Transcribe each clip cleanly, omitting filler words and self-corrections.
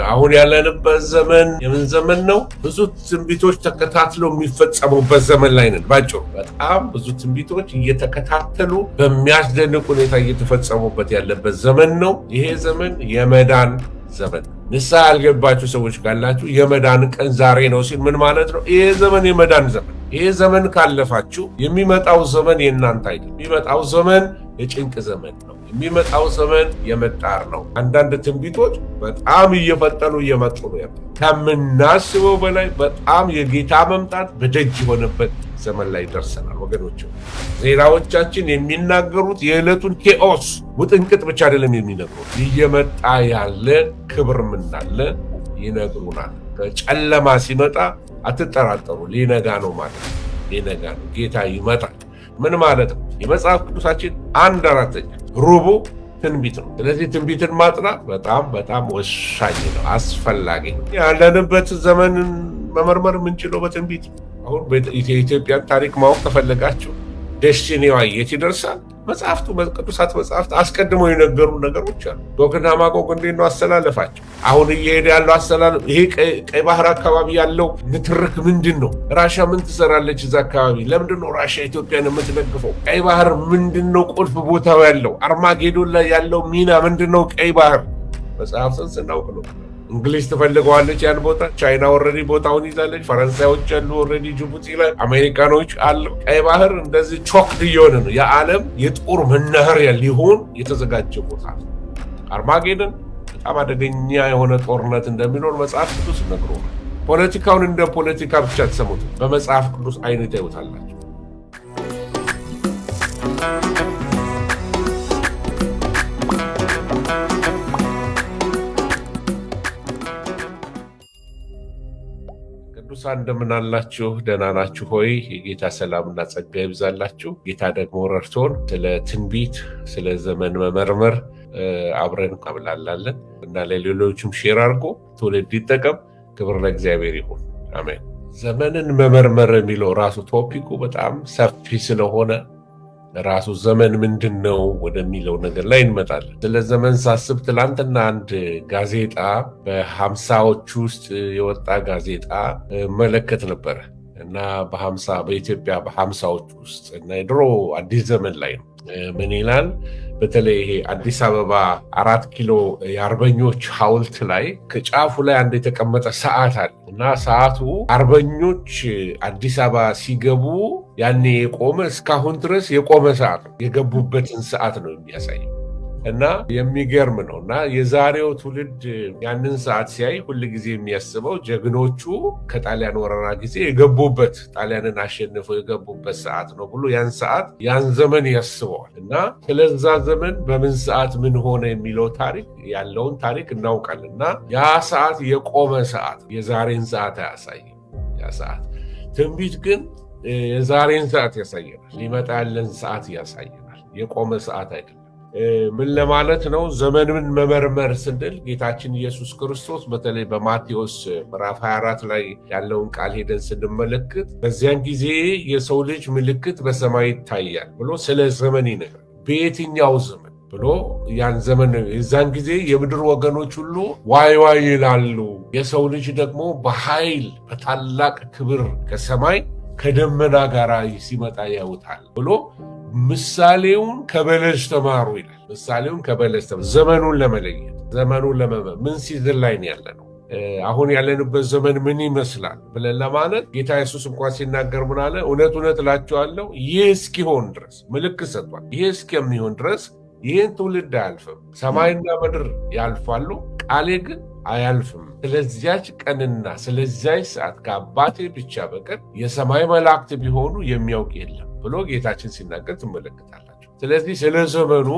አሁን ያለንበት ዘመን የምን ዘመን ነው? ብዙ ትንቢቶች ተከታትለው የሚፈጸሙበት ዘመን ላይ ነን። ባጭሩ በጣም ብዙ ትንቢቶች እየተከታተሉ በሚያስደንቅ ሁኔታ እየተፈጸሙበት ያለበት ዘመን ነው። ይሄ ዘመን የመዳን ዘመን። ንስሐ ያልገባችሁ ሰዎች ካላችሁ የመዳን ቀን ዛሬ ነው ሲል ምን ማለት ነው? ይሄ ዘመን የመዳን ዘመን። ይሄ ዘመን ካለፋችሁ የሚመጣው ዘመን የእናንተ አይደለም። የሚመጣው ዘመን የጭንቅ ዘመን ነው። የሚመጣው ዘመን የመጣር ነው። አንዳንድ ትንቢቶች በጣም እየፈጠኑ እየመጡ ነው። ከምናስበው በላይ በጣም የጌታ መምጣት በደጅ የሆነበት ዘመን ላይ ደርሰናል ወገኖች። ዜናዎቻችን የሚናገሩት የዕለቱን ኬኦስ ውጥንቅጥ ብቻ አይደለም የሚነግሩት፣ እየመጣ ያለ ክብር ምናለ ይነግሩናል። ከጨለማ ሲመጣ አትጠራጠሩ፣ ሊነጋ ነው ማለት ነው። ሊነጋ ነው፣ ጌታ ይመጣል። ምን ማለት ነው? የመጽሐፍ ቅዱሳችን 1/4 ሩቡ ትንቢት ነው። ስለዚህ ትንቢትን ማጥናት በጣም በጣም ወሳኝ ነው፣ አስፈላጊ ነው። ያለንበት ዘመንን መመርመር የምንችለው በትንቢት። አሁን የኢትዮጵያን ታሪክ ማወቅ ከፈለጋችሁ ደስቲኒዋ የት ይደርሳል? መጽሐፍቱ ቅዱሳት መጽሐፍት አስቀድመው የነገሩ ነገሮች አሉ። ጎግና ማጎግ እንዴት ነው አሰላለፋቸው? አሁን እየሄደ ያለው አሰላለፍ፣ ይሄ ቀይ ባህር አካባቢ ያለው ንትርክ ምንድን ነው? ራሻ ምን ትሰራለች እዛ አካባቢ? ለምንድን ነው ራሻ ኢትዮጵያን የምትደግፈው? ቀይ ባህር ምንድን ነው ቁልፍ ቦታው ያለው? አርማጌዶን ላይ ያለው ሚና ምንድን ነው? ቀይ ባህር መጽሐፍትን ስናውቅ ነው። እንግሊዝ ትፈልገዋለች ያን ቦታ። ቻይና ኦልሬዲ ቦታውን ይዛለች። ፈረንሳዮች አሉ ኦልሬዲ ጅቡቲ ላይ፣ አሜሪካኖች አሉ። ቀይ ባህር እንደዚህ ቾክድ እየሆነ ነው። የዓለም የጦር መናኸሪያ ሊሆን የተዘጋጀ ቦታ ነው። አርማጌደን በጣም አደገኛ የሆነ ጦርነት እንደሚኖር መጽሐፍ ቅዱስ ነግሮናል። ፖለቲካውን እንደ ፖለቲካ ብቻ ተሰሙት፣ በመጽሐፍ ቅዱስ አይነት ያዩታላችሁ። ቅዱሳን እንደምን አላችሁ? ደህና ናችሁ ሆይ? የጌታ ሰላምና ጸጋ ይብዛላችሁ። ጌታ ደግሞ ረድቶን ስለ ትንቢት፣ ስለ ዘመን መመርመር አብረን እንቀብላለን እና ለሌሎችም ሼር አድርጎ ትውልድ ይጠቀም። ክብር ለእግዚአብሔር ይሁን። አሜን። ዘመንን መመርመር የሚለው ራሱ ቶፒኩ በጣም ሰፊ ስለሆነ ራሱ ዘመን ምንድን ነው ወደሚለው ነገር ላይ እንመጣለን። ስለ ዘመን ሳስብ ትላንትና አንድ ጋዜጣ በ50ዎቹ ውስጥ የወጣ ጋዜጣ መለከት ነበረ እና በኢትዮጵያ በ50ዎቹ ውስጥ እና የድሮ አዲስ ዘመን ላይ ነው። ምን ይላል? በተለይ ይሄ አዲስ አበባ 4 ኪሎ የአርበኞች ሐውልት ላይ ከጫፉ ላይ አንድ የተቀመጠ ሰዓት አለ እና ሰዓቱ አርበኞች አዲስ አበባ ሲገቡ ያኔ የቆመ እስካሁን ድረስ የቆመ ሰዓት ነው። የገቡበትን ሰዓት ነው የሚያሳየው እና የሚገርም ነው። እና የዛሬው ትውልድ ያንን ሰዓት ሲያይ ሁል ጊዜ የሚያስበው ጀግኖቹ ከጣሊያን ወረራ ጊዜ የገቡበት፣ ጣሊያንን አሸንፈው የገቡበት ሰዓት ነው ብሎ ያን ዘመን ያስበዋል። እና ስለዛ ዘመን በምን ሰዓት ምን ሆነ የሚለው ታሪክ ያለውን ታሪክ እናውቃለን። እና ያ ሰዓት የቆመ ሰዓት፣ የዛሬን ሰዓት አያሳይም። ያ ሰዓት ትንቢት ግን የዛሬን ሰዓት ያሳየናል። ሊመጣ ያለን ሰዓት ያሳየናል። የቆመ ሰዓት አይደለም። ምን ለማለት ነው? ዘመንን መመርመር ስንል ጌታችን ኢየሱስ ክርስቶስ በተለይ በማቴዎስ ምዕራፍ 24 ላይ ያለውን ቃል ሄደን ስንመለከት በዚያን ጊዜ የሰው ልጅ ምልክት በሰማይ ይታያል ብሎ ስለ ዘመን ይነግራል። በየትኛው ዘመን ብሎ ያን ዘመን የዛን ጊዜ የምድር ወገኖች ሁሉ ዋይ ዋይ ይላሉ፣ የሰው ልጅ ደግሞ በኃይል በታላቅ ክብር ከሰማይ ከደመና ጋር ሲመጣ ያዩታል ብሎ ምሳሌውን ከበለስ ተማሩ ይላል። ምሳሌውን ከበለስ ተማሩ። ዘመኑን ለመለየት ዘመኑን ምን ሲዝን ላይ ያለ ነው፣ አሁን ያለንበት ዘመን ምን ይመስላል ብለን ለማለት ጌታ ኢየሱስ እንኳን ሲናገር ምን አለ? እውነት እውነት እላችኋለሁ ይህ እስኪሆን ድረስ ምልክት ሰጥቷል። ይህ እስከሚሆን ድረስ ይህን ትውልድ አያልፍም። ሰማይና ምድር ያልፋሉ፣ ቃሌ ግን አያልፍም። ስለዚያች ቀንና ስለዚያች ሰዓት ከአባቴ ብቻ በቀር የሰማይ መላእክት ቢሆኑ የሚያውቅ የለም ብሎ ጌታችን ሲናገር ትመለከታላችሁ። ስለዚህ ስለ ዘመኑ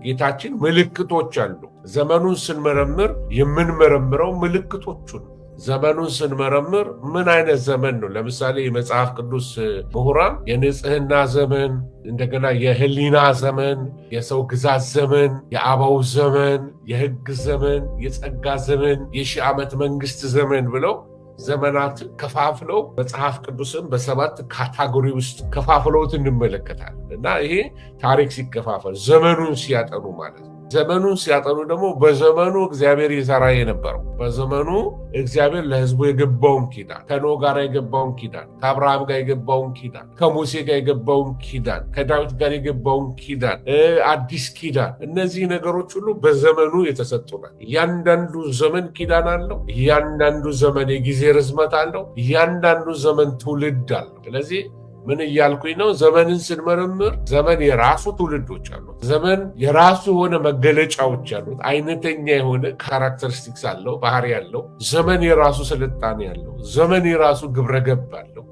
ጌታችን ምልክቶች አሉ። ዘመኑን ስንመረምር የምንመረምረው ምልክቶቹን። ዘመኑን ስንመረምር ምን አይነት ዘመን ነው? ለምሳሌ የመጽሐፍ ቅዱስ ምሁራን የንጽህና ዘመን፣ እንደገና የህሊና ዘመን፣ የሰው ግዛት ዘመን፣ የአበው ዘመን፣ የህግ ዘመን፣ የጸጋ ዘመን፣ የሺህ ዓመት መንግስት ዘመን ብለው ዘመናትን ከፋፍለው መጽሐፍ ቅዱስን በ7 ካታጎሪ ውስጥ ከፋፍለውት እንመለከታለን። እና ይሄ ታሪክ ሲከፋፈል ዘመኑን ሲያጠኑ ማለት ነው። ዘመኑን ሲያጠኑ ደግሞ በዘመኑ እግዚአብሔር ይሰራ የነበረው በዘመኑ እግዚአብሔር ለሕዝቡ የገባውን ኪዳን ከኖህ ጋር የገባውን ኪዳን ከአብርሃም ጋር የገባውን ኪዳን ከሙሴ ጋር የገባውን ኪዳን ከዳዊት ጋር የገባውን ኪዳን አዲስ ኪዳን እነዚህ ነገሮች ሁሉ በዘመኑ የተሰጡ ናቸው። እያንዳንዱ ዘመን ኪዳን አለው። እያንዳንዱ ዘመን የጊዜ ርዝመት አለው። እያንዳንዱ ዘመን ትውልድ አለው። ስለዚህ ምን እያልኩኝ ነው? ዘመንን ስንመረምር ዘመን የራሱ ትውልዶች አሉት። ዘመን የራሱ የሆነ መገለጫዎች አሉት። አይነተኛ የሆነ ካራክተሪስቲክስ አለው፣ ባህሪ አለው። ዘመን የራሱ ስልጣኔ አለው። ዘመን የራሱ ግብረገብ አለው።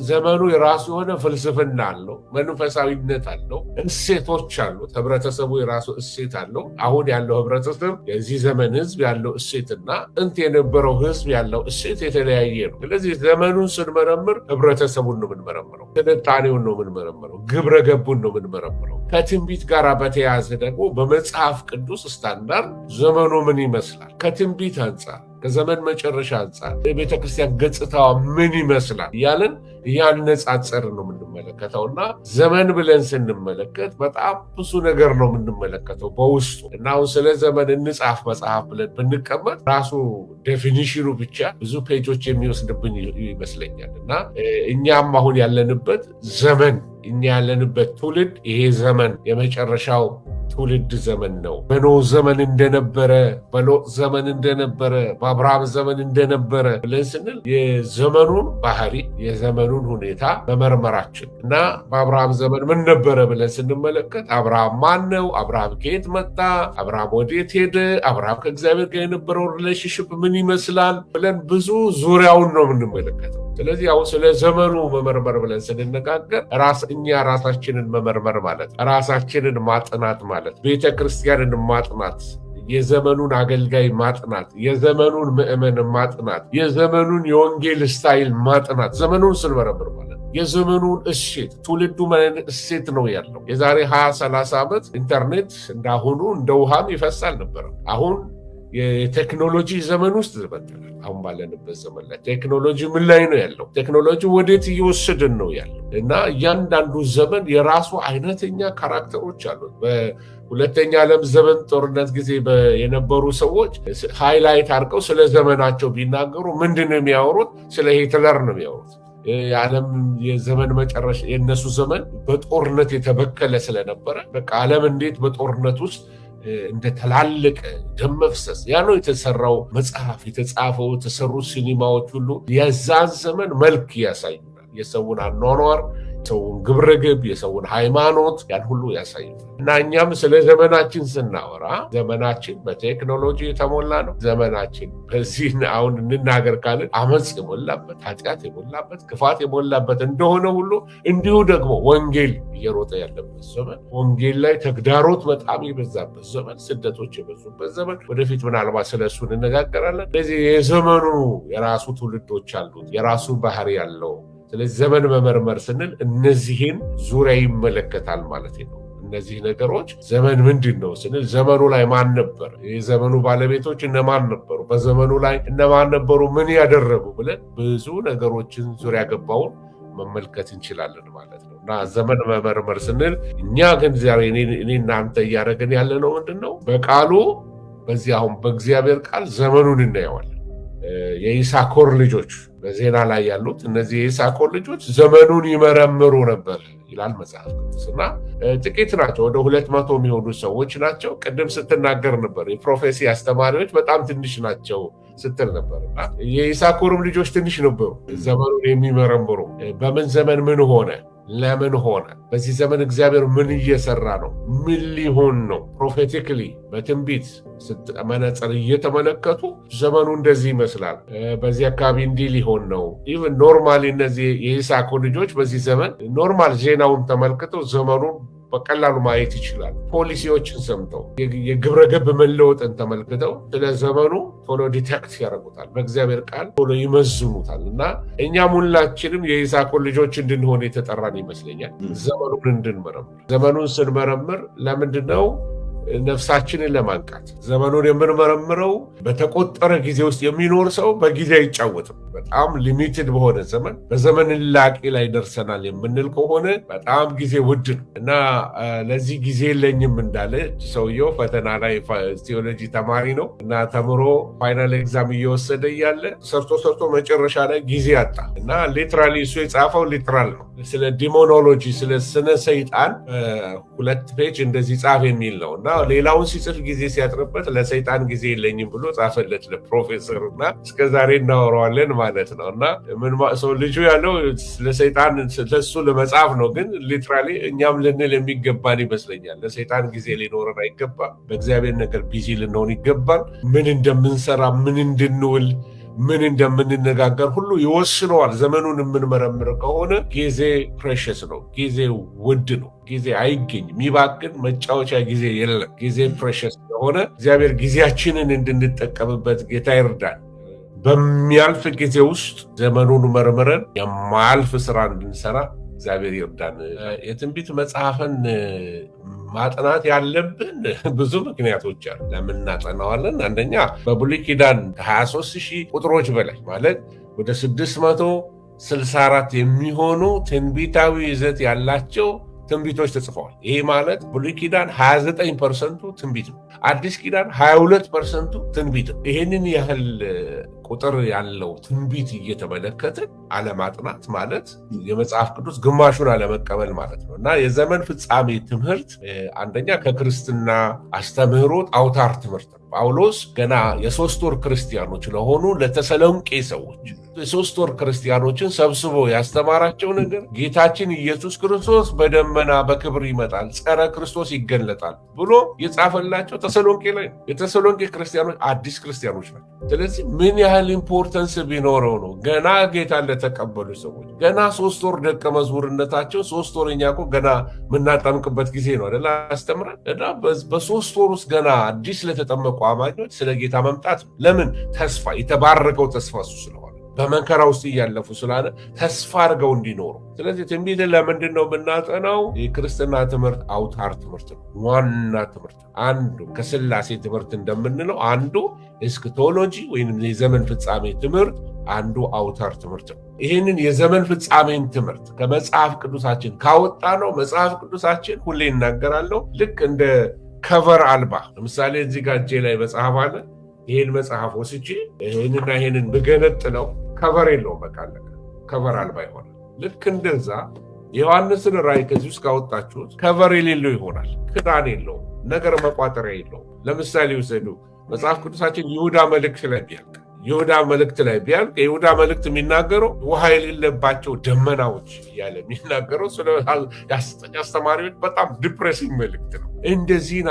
ዘመኑ የራሱ የሆነ ፍልስፍና አለው፣ መንፈሳዊነት አለው፣ እሴቶች አሉት። ህብረተሰቡ የራሱ እሴት አለው። አሁን ያለው ህብረተሰብ የዚህ ዘመን ህዝብ ያለው እሴትና ጥንት የነበረው ህዝብ ያለው እሴት የተለያየ ነው። ስለዚህ ዘመኑን ስንመረምር ህብረተሰቡን ነው የምንመረምረው፣ ስልጣኔውን ነው የምንመረምረው፣ ግብረ ገቡን ነው የምንመረምረው። ከትንቢት ጋር በተያያዘ ደግሞ በመጽሐፍ ቅዱስ ስታንዳርድ ዘመኑ ምን ይመስላል? ከትንቢት አንጻር፣ ከዘመን መጨረሻ አንጻር የቤተክርስቲያን ገጽታዋ ምን ይመስላል ያለን እያነጻጸር ነው የምንመለከተውና ዘመን ብለን ስንመለከት በጣም ብዙ ነገር ነው የምንመለከተው በውስጡ እና አሁን ስለ ዘመን እንጻፍ መጽሐፍ ብለን ብንቀመጥ ራሱ ዴፊኒሽኑ ብቻ ብዙ ፔጆች የሚወስድብን ይመስለኛል። እና እኛም አሁን ያለንበት ዘመን እኛ ያለንበት ትውልድ ይሄ ዘመን የመጨረሻው ትውልድ ዘመን ነው። በኖህ ዘመን እንደነበረ፣ በሎጥ ዘመን እንደነበረ፣ በአብርሃም ዘመን እንደነበረ ብለን ስንል የዘመኑን ባህሪ የዘመኑን ሁኔታ መመርመራችን እና በአብርሃም ዘመን ምን ነበረ ብለን ስንመለከት አብርሃም ማን ነው? አብርሃም ከየት መጣ? አብርሃም ወዴት ሄደ? አብርሃም ከእግዚአብሔር ጋር የነበረው ሪሌሽንሽፕ ምን ይመስላል ብለን ብዙ ዙሪያውን ነው የምንመለከተው። ስለዚህ አሁን ስለ ዘመኑ መመርመር ብለን ስንነጋገር እኛ ራሳችንን መመርመር ማለት ራሳችንን ማጥናት ማለት ቤተ ክርስቲያንን ማጥናት፣ የዘመኑን አገልጋይ ማጥናት፣ የዘመኑን ምዕመን ማጥናት፣ የዘመኑን የወንጌል ስታይል ማጥናት። ዘመኑን ስንመረምር ማለት የዘመኑን እሴት ትውልዱ ምን እሴት ነው ያለው። የዛሬ 20-30 ዓመት ኢንተርኔት እንዳሁኑ እንደ ውሃም ይፈሳል ነበር። አሁን የቴክኖሎጂ ዘመን ውስጥ ዘመናል። አሁን ባለንበት ዘመን ላይ ቴክኖሎጂ ምን ላይ ነው ያለው? ቴክኖሎጂ ወዴት እየወሰድን ነው ያለው? እና እያንዳንዱ ዘመን የራሱ አይነተኛ ካራክተሮች አሉት። በሁለተኛ ዓለም ዘመን ጦርነት ጊዜ የነበሩ ሰዎች ሃይላይት አድርገው ስለ ዘመናቸው ቢናገሩ ምንድን ነው የሚያወሩት? ስለ ሂትለር ነው የሚያወሩት። የዓለም የዘመን መጨረሻ የእነሱ ዘመን በጦርነት የተበከለ ስለነበረ በቃ ዓለም እንዴት በጦርነት ውስጥ እንደ ተላለቀ ደም መፍሰስ ያ ነው የተሰራው መጽሐፍ የተጻፈው የተሰሩ ሲኒማዎች ሁሉ የዛን ዘመን መልክ ያሳዩናል። የሰውን አኗኗር፣ የሰውን ግብረገብ፣ የሰውን ሃይማኖት ያን ሁሉ ያሳዩናል። እና እኛም ስለ ዘመናችን ስናወራ ዘመናችን በቴክኖሎጂ የተሞላ ነው። ዘመናችን በዚህ አሁን እንናገር ካልን አመፅ የሞላበት፣ ኃጢአት የሞላበት፣ ክፋት የሞላበት እንደሆነ ሁሉ እንዲሁ ደግሞ ወንጌል እየሮጠ ያለበት ዘመን፣ ወንጌል ላይ ተግዳሮት በጣም የበዛበት ዘመን፣ ስደቶች የበዙበት ዘመን። ወደፊት ምናልባት ስለሱ እንነጋገራለን። ስለዚህ የዘመኑ የራሱ ትውልዶች አሉት፣ የራሱ ባህሪ ያለው። ስለዚህ ዘመን መመርመር ስንል እነዚህን ዙሪያ ይመለከታል ማለት ነው። እነዚህ ነገሮች ዘመን ምንድን ነው ስንል ዘመኑ ላይ ማን ነበር? የዘመኑ ባለቤቶች እነማን ነበሩ? በዘመኑ ላይ እነማን ነበሩ? ምን ያደረጉ? ብለን ብዙ ነገሮችን ዙሪያ ገባውን መመልከት እንችላለን ማለት ነው። እና ዘመን መመርመር ስንል እኛ ግን ዛሬ እኔ እናንተ እያደረግን ያለ ነው ምንድን ነው? በቃሉ በዚህ አሁን በእግዚአብሔር ቃል ዘመኑን እናየዋለን። የይሳኮር ልጆች በዜና ላይ ያሉት እነዚህ የይሳኮር ልጆች ዘመኑን ይመረምሩ ነበር ይላል መጽሐፍ ቅዱስ። እና ጥቂት ናቸው፣ ወደ 200 የሚሆኑ ሰዎች ናቸው። ቅድም ስትናገር ነበር የፕሮፌሲ አስተማሪዎች በጣም ትንሽ ናቸው ስትል ነበር። እና የይሳኮርም ልጆች ትንሽ ነበሩ ዘመኑን የሚመረምሩ። በምን ዘመን ምን ሆነ? ለምን ሆነ? በዚህ ዘመን እግዚአብሔር ምን እየሰራ ነው? ምን ሊሆን ነው? ፕሮፌቲክሊ በትንቢት መነጽር እየተመለከቱ ዘመኑ እንደዚህ ይመስላል፣ በዚህ አካባቢ እንዲህ ሊሆን ነው። ኢቭን ኖርማሊ እነዚህ የይሳኮር ልጆች በዚህ ዘመን ኖርማል ዜናውን ተመልክተው ዘመኑን በቀላሉ ማየት ይችላል። ፖሊሲዎችን ሰምተው የግብረገብ መለወጥን ተመልክተው ስለ ዘመኑ ቶሎ ዲቴክት ያደርጉታል፣ በእግዚአብሔር ቃል ቶሎ ይመዝኑታል። እና እኛም ሁላችንም የይሳኮር ልጆች እንድንሆን የተጠራን ይመስለኛል፣ ዘመኑን እንድንመረምር። ዘመኑን ስንመረምር ለምንድነው ነፍሳችንን ለማንቃት ዘመኑን የምንመረምረው በተቆጠረ ጊዜ ውስጥ የሚኖር ሰው በጊዜ አይጫወትም። በጣም ሊሚትድ በሆነ ዘመን በዘመን ላቂ ላይ ደርሰናል የምንል ከሆነ በጣም ጊዜ ውድ ነው እና ለዚህ ጊዜ የለኝም እንዳለ ሰውየው ፈተና ላይ ቴዎሎጂ ተማሪ ነው እና ተምሮ ፋይናል ኤግዛም እየወሰደ እያለ ሰርቶ መጨረሻ ላይ ጊዜ አጣ እና ሊትራሊ እሱ የጻፈው ሊትራል ነው ስለ ዲሞኖሎጂ ስለ ስነ ሰይጣን 2 ፔጅ እንደዚህ ጻፍ የሚል ነው እና ሌላውን ሲጽፍ ጊዜ ሲያጥርበት ለሰይጣን ጊዜ የለኝም ብሎ ጻፈለት ለፕሮፌሰር እና እስከዛሬ እናወራዋለን ማለት ነው እና ሰው ልጁ ያለው ለሰይጣን ስለሱ ለመጻፍ ነው። ግን ሊትራሊ እኛም ልንል የሚገባን ይመስለኛል። ለሰይጣን ጊዜ ሊኖረን አይገባም። በእግዚአብሔር ነገር ቢዚ ልንሆን ይገባል። ምን እንደምንሰራ ምን እንድንውል ምን እንደምንነጋገር ሁሉ ይወስነዋል። ዘመኑን የምንመረምር ከሆነ ጊዜ ፕሬሽስ ነው። ጊዜ ውድ ነው። ጊዜ አይገኝም። የሚባክን መጫወቻ ጊዜ የለም። ጊዜ ፕሬሽስ ስለሆነ እግዚአብሔር ጊዜያችንን እንድንጠቀምበት ጌታ ይርዳል። በሚያልፍ ጊዜ ውስጥ ዘመኑን መርምረን የማያልፍ ስራ እንድንሰራ እግዚአብሔር ይርዳን። የትንቢት መጽሐፍን ማጥናት ያለብን ብዙ ምክንያቶች አሉ። ለምን እናጠናዋለን? አንደኛ በብሉይ ኪዳን ከ23,000 ቁጥሮች በላይ ማለት ወደ 664 የሚሆኑ ትንቢታዊ ይዘት ያላቸው ትንቢቶች ተጽፈዋል። ይሄ ማለት ብሉይ ኪዳን 29% ትንቢት ነው። አዲስ ኪዳን 22% ትንቢት ነው። ይሄንን ያህል ቁጥር ያለው ትንቢት እየተመለከትን አለማጥናት ማለት የመጽሐፍ ቅዱስ ግማሹን አለመቀበል ማለት ነው እና የዘመን ፍጻሜ ትምህርት አንደኛ ከክርስትና አስተምህሮት አውታር ትምህርት ነው። ጳውሎስ ገና የ3 ወር ክርስቲያኖች ለሆኑ ለተሰሎንቄ ሰዎች የ3 ወር ክርስቲያኖችን ሰብስቦ ያስተማራቸው ነገር ጌታችን ኢየሱስ ክርስቶስ በደመና በክብር ይመጣል፣ ጸረ ክርስቶስ ይገለጣል ብሎ የጻፈላቸው ተሰሎንቄ ላይ ነው። የተሰሎንቄ ክርስቲያኖች አዲስ ክርስቲያኖች ናቸው። ስለዚህ ምን ያህል ኢምፖርታንስ ቢኖረው ነው ገና ጌታ ለተቀበሉ ሰዎች ገና 3 ወር ደቀ መዝሙርነታቸው 3 ወርኛ እኮ ገና የምናጠምቅበት ጊዜ ነው አይደል? አስተምረን እና በ3 ወር ውስጥ ገና አዲስ ለተጠመቁ አማኞች ስለ ጌታ መምጣት ለምን ተስፋ የተባረከው ተስፋ እሱ ስለሆነ በመንከራ ውስጥ እያለፉ ስላለ ተስፋ አድርገው እንዲኖሩ። ስለዚህ ትንቢትን ለምንድን ነው የምናጠናው? የክርስትና ትምህርት አውታር ትምህርት ነው። ዋና ትምህርት አንዱ ከስላሴ ትምህርት እንደምንለው አንዱ ኤስክቶሎጂ ወይም የዘመን ፍጻሜ ትምህርት አንዱ አውታር ትምህርት ነው። ይህንን የዘመን ፍጻሜን ትምህርት ከመጽሐፍ ቅዱሳችን ካወጣ ነው መጽሐፍ ቅዱሳችን ሁሌ እናገራለሁ ልክ እንደ ከቨር አልባ። ለምሳሌ እዚህ ጋር እጄ ላይ መጽሐፍ አለ። ይህን መጽሐፍ ወስጄ ይህንና ይህንን ብገነጥለው ከቨር የለውም። በቃ ከቨር አልባ ይሆናል። ልክ እንደዛ የዮሐንስን ራእይ ከዚህ ውስጥ ካወጣችሁት ከቨር የሌለው ይሆናል። ክዳን የለውም። ነገር መቋጠሪያ የለውም። ለምሳሌ ውሰዱ። መጽሐፍ ቅዱሳችን ይሁዳ መልእክት ላይ ቢያልቅ የይሁዳ መልእክት የሚናገረው ውሃ የሌለባቸው ደመናዎች እያለ የሚናገረው ስለ አስተማሪዎች በጣም ዲፕሬሲንግ መልእክት ነው። እንደዚህ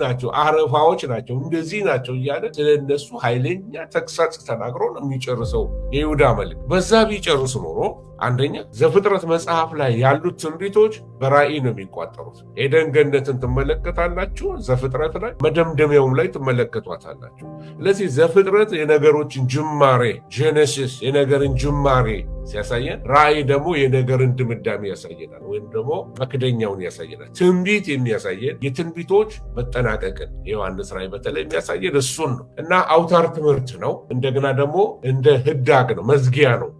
ናቸው፣ አረፋዎች ናቸው፣ እንደዚህ ናቸው እያለ ስለነሱ ኃይለኛ ተግሳጽ ተናግሮ ነው የሚጨርሰው የይሁዳ መልእክት። በዛ ቢጨርስ ኖሮ አንደኛ ዘፍጥረት መጽሐፍ ላይ ያሉት ትንቢቶች በራእይ ነው የሚቋጠሩት። ኤደን ገነትን ትመለከታላችሁ ዘፍጥረት ላይ፣ መደምደሚያውም ላይ ትመለከቷታላችሁ። ስለዚህ ዘፍጥረት የነገሮችን ጅማሬ ጄኔሲስ የነገርን ጅማሬ ሲያሳየን፣ ራእይ ደግሞ የነገርን ድምዳሜ ያሳየናል፣ ወይም ደግሞ መክደኛውን ያሳየናል። ትንቢት የሚያሳየን የትንቢቶች መጠናቀቅን የዮሐንስ ራእይ በተለይ የሚያሳየን እሱን ነው እና አውታር ትምህርት ነው። እንደገና ደግሞ እንደ ህዳግ ነው፣ መዝጊያ ነው፣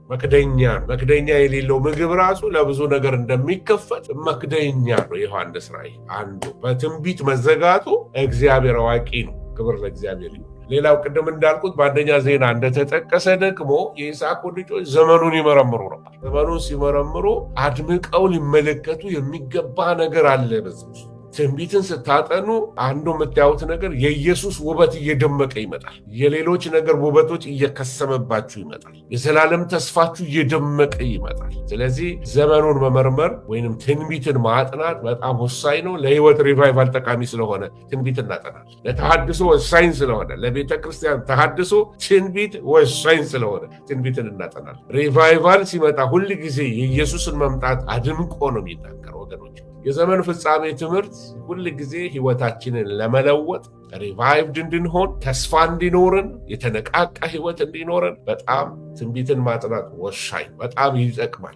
መክደኛ የሌለው ምግብ ራሱ ለብዙ ነገር እንደሚከፈት መክደኛ ነው የዮሐንስ ራእይ። አንዱ በትንቢት መዘጋቱ እግዚአብሔር አዋቂ ነው። ክብር ለእግዚአብሔር ይሁን። ሌላው ቅድም እንዳልኩት በአንደኛ ዜና እንደተጠቀሰ ደግሞ የይስሐቅ ልጆች ዘመኑን ይመረምሩ ነበር። ዘመኑን ሲመረምሩ አድምቀው ሊመለከቱ የሚገባ ነገር አለ በዚህ ውስጥ። ትንቢትን ስታጠኑ አንዱ የምታዩት ነገር የኢየሱስ ውበት እየደመቀ ይመጣል። የሌሎች ነገር ውበቶች እየከሰመባችሁ ይመጣል። የዘላለም ተስፋችሁ እየደመቀ ይመጣል። ስለዚህ ዘመኑን መመርመር ወይንም ትንቢትን ማጥናት በጣም ወሳኝ ነው። ለህይወት ሪቫይቫል ጠቃሚ ስለሆነ ትንቢት እናጠናል። ለተሐድሶ ወሳኝ ስለሆነ፣ ለቤተ ክርስቲያን ተሐድሶ ትንቢት ወሳኝ ስለሆነ ትንቢትን እናጠናል። ሪቫይቫል ሲመጣ ሁል ጊዜ የኢየሱስን መምጣት አድምቆ ነው የሚናገር ወገኖች። የዘመን ፍጻሜ ትምህርት ሁል ጊዜ ህይወታችንን ለመለወጥ ሪቫይቭድ እንድንሆን፣ ተስፋ እንዲኖረን፣ የተነቃቃ ህይወት እንዲኖረን በጣም ትንቢትን ማጥናት ወሳኝ፣ በጣም ይጠቅማል።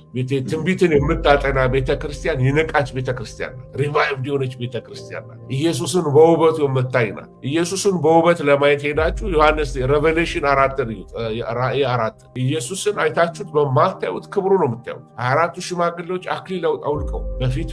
ትንቢትን የምታጠና ቤተክርስቲያን የነቃች ቤተክርስቲያን ናት። ሪቫይቭድ የሆነች ቤተክርስቲያን ናት። ኢየሱስን በውበቱ የምታይ ናት። ኢየሱስን በውበት ለማየት ሄዳችሁ ዮሐንስ ሬቨሌሽን 4 ኢየሱስን አይታችሁት በማታዩት ክብሩ ነው የምታዩት። 24ቱ ሽማግሌዎች አክሊል አውልቀው በፊቱ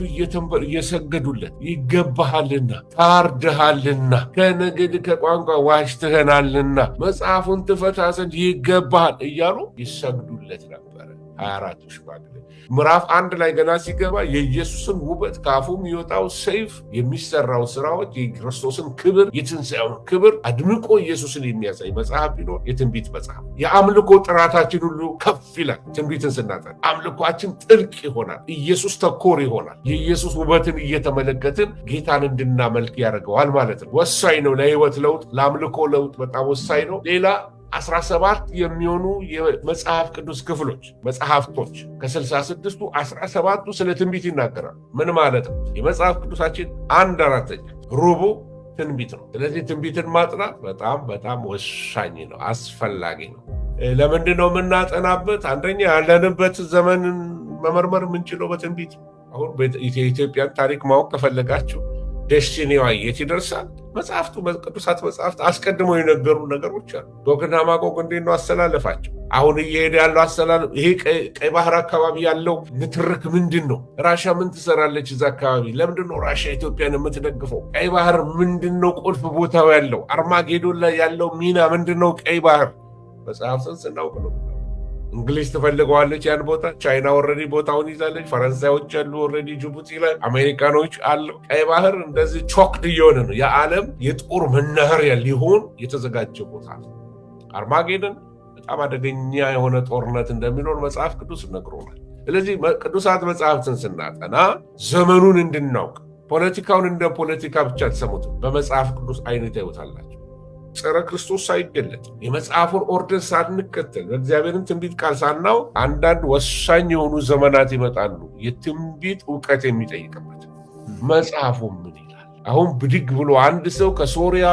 እየሰገዱለት ይገባሃልና፣ ታርደሃልና፣ ከነገድ ከቋንቋ ዋሽተኸናልና፣ መጽሐፉን ትፈታ ዘንድ ይገባሃል እያሉ ይሰግዱለት ነበረ 24ቱ ሽማግሌ። ምዕራፍ 1 ላይ ገና ሲገባ የኢየሱስን ውበት፣ ከአፉ የሚወጣው ሰይፍ፣ የሚሰራው ስራዎች፣ የክርስቶስን ክብር፣ የትንሣኤውን ክብር አድምቆ ኢየሱስን የሚያሳይ መጽሐፍ ቢኖር የትንቢት መጽሐፍ። የአምልኮ ጥራታችን ሁሉ ከፍ ይላል። ትንቢትን ስናጠና አምልኳችን ጥልቅ ይሆናል። ኢየሱስ ተኮር ይሆናል። የኢየሱስ ውበትን እየተመለከትን ጌታን እንድናመልክ ያደርገዋል ማለት ነው። ወሳኝ ነው። ለህይወት ለውጥ፣ ለአምልኮ ለውጥ በጣም ወሳኝ ነው። ሌላ 17 የሚሆኑ የመጽሐፍ ቅዱስ ክፍሎች መጽሐፍቶች ከ66ቱ 17ቱ ስለ ትንቢት ይናገራሉ። ምን ማለት ነው? የመጽሐፍ ቅዱሳችን 1/4 ሩቡ ትንቢት ነው። ስለዚህ ትንቢትን ማጥናት በጣም በጣም ወሳኝ ነው፣ አስፈላጊ ነው። ለምንድን ነው የምናጠናበት? አንደኛ ያለንበት ዘመንን መመርመር የምንችለው በትንቢት። አሁን የኢትዮጵያን ታሪክ ማወቅ ከፈለጋችሁ ደስቲኒዋ የት ይደርሳል? መጽሐፍቱ ቅዱሳት መጽሐፍት አስቀድመው የነገሩ ነገሮች አሉ። ጎግና ማጎግ እንዴት ነው አሰላለፋቸው? አሁን እየሄደ ያለው አሰላለፍ ይሄ ቀይ ባህር አካባቢ ያለው ንትርክ ምንድን ነው? ራሻ ምን ትሰራለች እዛ አካባቢ? ለምንድን ነው ራሻ ኢትዮጵያን የምትደግፈው? ቀይ ባህር ምንድን ነው ቁልፍ ቦታው ያለው? አርማጌዶን ላይ ያለው ሚና ምንድን ነው? ቀይ ባህር መጽሐፍትን ስናውቅ ነው። እንግሊዝ ትፈልገዋለች ያን ቦታ። ቻይና ኦልሬዲ ቦታውን ይዛለች። ፈረንሳዮች አሉ ኦልሬዲ ጅቡቲ ላይ፣ አሜሪካኖች አሉ። ቀይ ባህር እንደዚህ ቾክድ እየሆነ ነው። የዓለም የጦር መናኸሪያ ሊሆን የተዘጋጀ ቦታ ነው። አርማጌደን በጣም አደገኛ የሆነ ጦርነት እንደሚኖር መጽሐፍ ቅዱስ ነግሮናል። ስለዚህ ቅዱሳት መጽሐፍትን ስናጠና ዘመኑን እንድናውቅ፣ ፖለቲካውን እንደ ፖለቲካ ብቻ ተሰሙት በመጽሐፍ ቅዱስ አይነት ያዩታላቸው። ጸረ ክርስቶስ ሳይገለጥ የመጽሐፉን ኦርደር ሳንከተል በእግዚአብሔርን ትንቢት ቃል ሳናው አንዳንድ ወሳኝ የሆኑ ዘመናት ይመጣሉ። የትንቢት እውቀት የሚጠይቅበት መጽሐፉ ምን ይላል? አሁን ብድግ ብሎ አንድ ሰው ከሶሪያ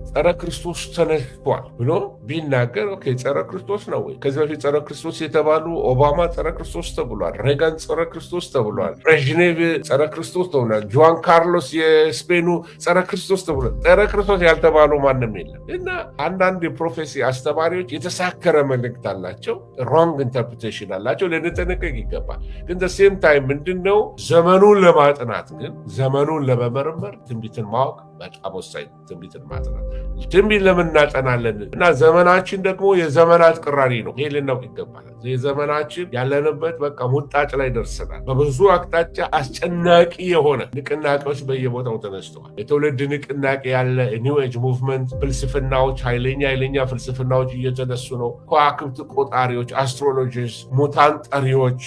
ጸረ ክርስቶስ ተነስቷል ብሎ ቢናገር ኦኬ ጸረ ክርስቶስ ነው ወይ? ከዚህ በፊት ጸረ ክርስቶስ የተባሉ ኦባማ ጸረ ክርስቶስ ተብሏል። ሬጋን ጸረ ክርስቶስ ተብሏል። ብሬዥኔቭ ጸረ ክርስቶስ ተብሏል። ጁዋን ካርሎስ የስፔኑ ጸረ ክርስቶስ ተብሏል። ጸረ ክርስቶስ ያልተባሉ ማንም የለም። እና አንዳንድ የፕሮፌሲ አስተማሪዎች የተሳከረ መልእክት አላቸው፣ ሮንግ ኢንተርፕሬቴሽን አላቸው። ልንጠነቀቅ ይገባል። ግን ሴም ታይም ምንድነው ዘመኑን ለማጥናት ግን ዘመኑን ለመመርመር ትንቢትን ማወቅ በጣም ወሳኝ። ትንቢትን ማጥናት ትንቢት ለምን እናጠናለን? እና ዘመናችን ደግሞ የዘመናት ቅራሪ ነው። ይሄ ልናውቅ ይገባል። የዘመናችን ያለንበት በቃ ሙጣጭ ላይ ደርሰናል። በብዙ አቅጣጫ አስጨናቂ የሆነ ንቅናቄዎች በየቦታው ተነስተዋል። የትውልድ ንቅናቄ ያለ ኒው ኤጅ ሙቭመንት፣ ፍልስፍናዎች፣ ኃይለኛ ፍልስፍናዎች እየተነሱ ነው። ከዋክብት ቆጣሪዎች፣ አስትሮሎጂስ፣ ሙታን ጠሪዎች፣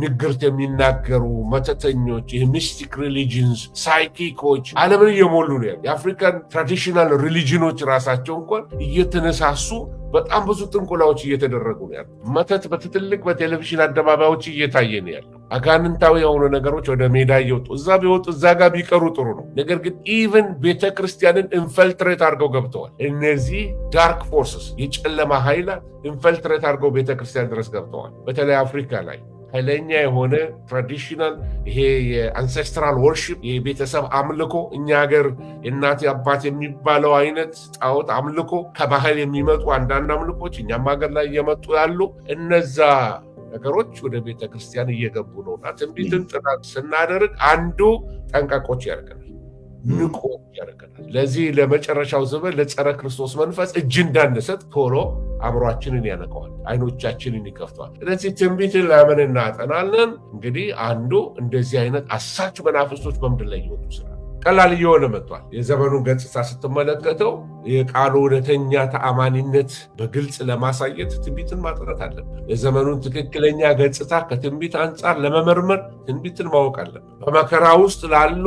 ንግርት የሚናገሩ መተተኞች፣ ሚስቲክ ሪሊጅንስ፣ ሳይኪኮች ዓለምን እየሞሉ ነው። የአፍሪካን ትራዲሽናል ሪሊጅኖች ራሳቸው እንኳን እየተነሳሱ በጣም ብዙ ጥንቆላዎች እየተደረጉ ነው ያለው። መተት በትልቅ በቴሌቪዥን አደባባዮች እየታየ ነው ያለው። አጋንንታዊ የሆኑ ነገሮች ወደ ሜዳ እየወጡ እዛ ቢወጡ እዛ ጋር ቢቀሩ ጥሩ ነው። ነገር ግን ኢቨን ቤተክርስቲያንን ኢንፈልትሬት አድርገው ገብተዋል። እነዚህ ዳርክ ፎርስስ የጨለማ ኃይላት ኢንፈልትሬት አድርገው ቤተክርስቲያን ድረስ ገብተዋል። በተለይ አፍሪካ ላይ ኃይለኛ የሆነ ትራዲሽናል ይሄ የአንሴስትራል ወርሺፕ የቤተሰብ አምልኮ፣ እኛ ሀገር የእናት አባት የሚባለው አይነት ጣዖት አምልኮ፣ ከባህል የሚመጡ አንዳንድ አምልኮች እኛም ሀገር ላይ እየመጡ ያሉ እነዛ ነገሮች ወደ ቤተክርስቲያን እየገቡ ነውና ትንቢትን ጥናት ስናደርግ አንዱ ጠንቃቆች ያደርገናል፣ ንቆ ያደርገናል። ለዚህ ለመጨረሻው ዘመን ለጸረ ክርስቶስ መንፈስ እጅ እንዳንሰጥ ቶሎ አእምሯችንን ያነቀዋል፣ አይኖቻችንን ይከፍተዋል። ስለዚህ ትንቢትን ለምን እናጠናለን? እንግዲህ አንዱ እንደዚህ አይነት አሳች መናፍስቶች በምድር ላይ ይወጡ ስራ ቀላል እየሆነ መጥቷል። የዘመኑን ገጽታ ስትመለከተው የቃሉ እውነተኛ ተአማኒነት በግልጽ ለማሳየት ትንቢትን ማጥናት አለብን። የዘመኑን ትክክለኛ ገጽታ ከትንቢት አንጻር ለመመርመር ትንቢትን ማወቅ አለብን። በመከራ ውስጥ ላሉ